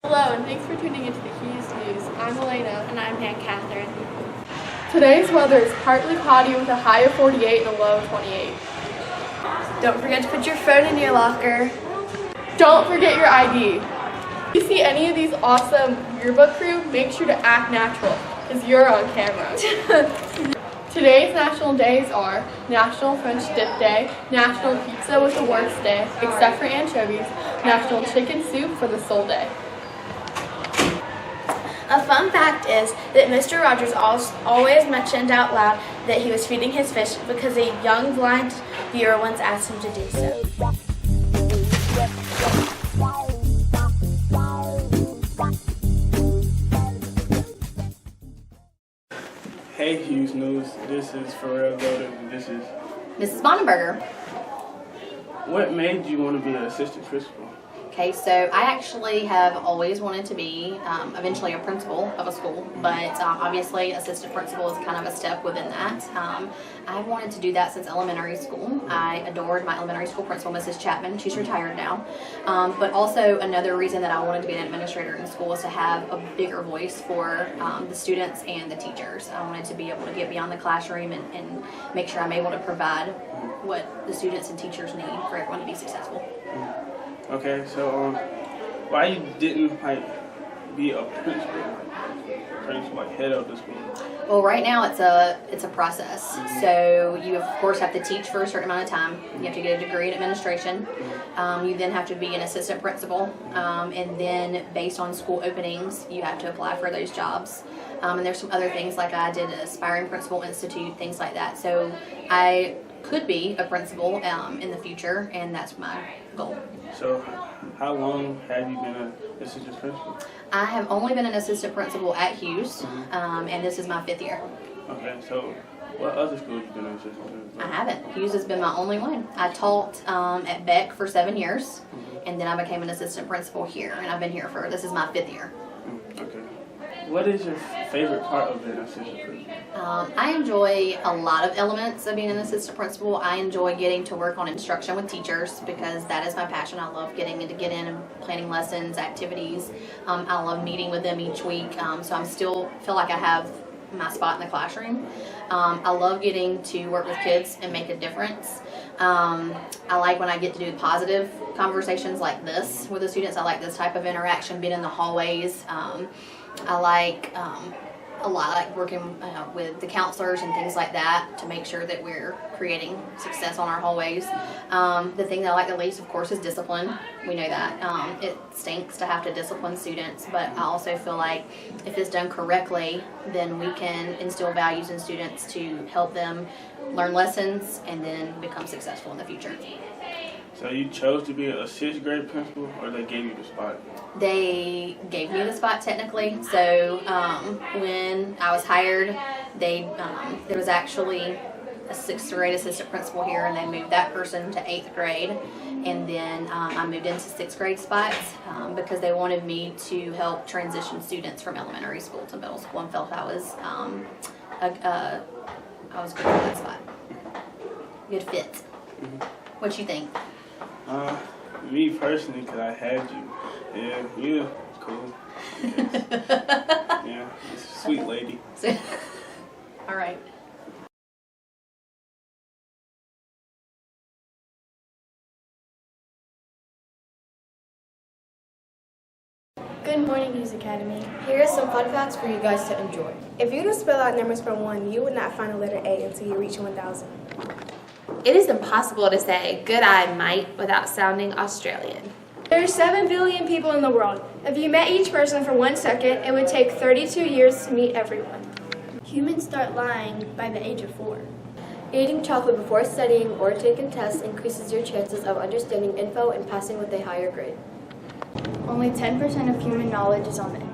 Hello, and thanks for tuning into the Hughes News. I'm Elena. And I'm Aunt Catherine. Today's weather is partly cloudy with a high of 48 and a low of 28. Don't forget to put your phone in your locker. Don't forget your ID. If you see any of these awesome yearbook crew, make sure to act natural, because you're on camera. Today's national days are National French Dip Day, National Pizza with the Works Day, except for anchovies, National Chicken Soup for the Soul Day. A fun fact is that Mr. Rogers always mentioned out loud that he was feeding his fish because a young blind viewer once asked him to do so. Hey Hughes News, this is Pharrell Golden and this is Mrs. Bonenberger. What made you want to be an assistant principal? Okay, so I actually have always wanted to be eventually a principal of a school, but obviously assistant principal is kind of a step within that. I've wanted to do that since elementary school. I adored my elementary school principal, Mrs. Chapman. She's retired now. But also another reason that I wanted to be an administrator in school is to have a bigger voice for the students and the teachers. I wanted to be able to get beyond the classroom and make sure I'm able to provide what the students and teachers need for everyone to be successful. Okay, so why you didn't be a principal, head of the school? Well, right now it's a process. So you of course have to teach for a certain amount of time. You have to get a degree in administration. You then have to be an assistant principal, and then based on school openings, you have to apply for those jobs. And there's some other things like I did an Aspiring Principal Institute, things like that. So I could be a principal in the future, and that's my goal. So how long have you been an assistant principal? I have only been an assistant principal at Hughes, and this is my 5th year. Okay, so what other schools you been an assistant principal? I haven't. Hughes has been my only one. I taught at Beck for 7 years, and then I became an assistant principal here, and I've been here this is my 5th year. Okay. What is your favorite part of being an assistant principal? I enjoy a lot of elements of being an assistant principal. I enjoy getting to work on instruction with teachers because that is my passion. I love getting in and planning lessons, activities. I love meeting with them each week. So I still feel like I have my spot in the classroom. I love getting to work with kids and make a difference. I like when I get to do positive conversations like this with the students. I like this type of interaction, being in the hallways. I like a lot like working with the counselors and things like that to make sure that we're creating success on our hallways. The thing that I like the least, of course, is discipline. We know that. It stinks to have to discipline students, but I also feel like if it's done correctly, then we can instill values in students to help them learn lessons and then become successful in the future. So you chose to be a 6th grade principal, or they gave you the spot? They gave me the spot technically. So when I was hired, there was actually a 6th grade assistant principal here, and they moved that person to 8th grade. And then I moved into 6th grade spots because they wanted me to help transition students from elementary school to middle school, and felt I was good for that spot. Good fit. What you think? Me personally, because I had you. Yeah, you're cool. Yeah, it's a sweet lady. All right. Good morning, Hughes Academy. Here are some fun facts for you guys to enjoy. If you were to spell out numbers from 1, you would not find the letter A until you reach 1,000. It is impossible to say "good eye mate" without sounding Australian. There are 7 billion people in the world. If you met each person for 1 second, it would take 32 years to meet everyone. Humans start lying by the age of 4. Eating chocolate before studying or taking tests increases your chances of understanding info and passing with a higher grade. Only 10% of human knowledge is on the internet.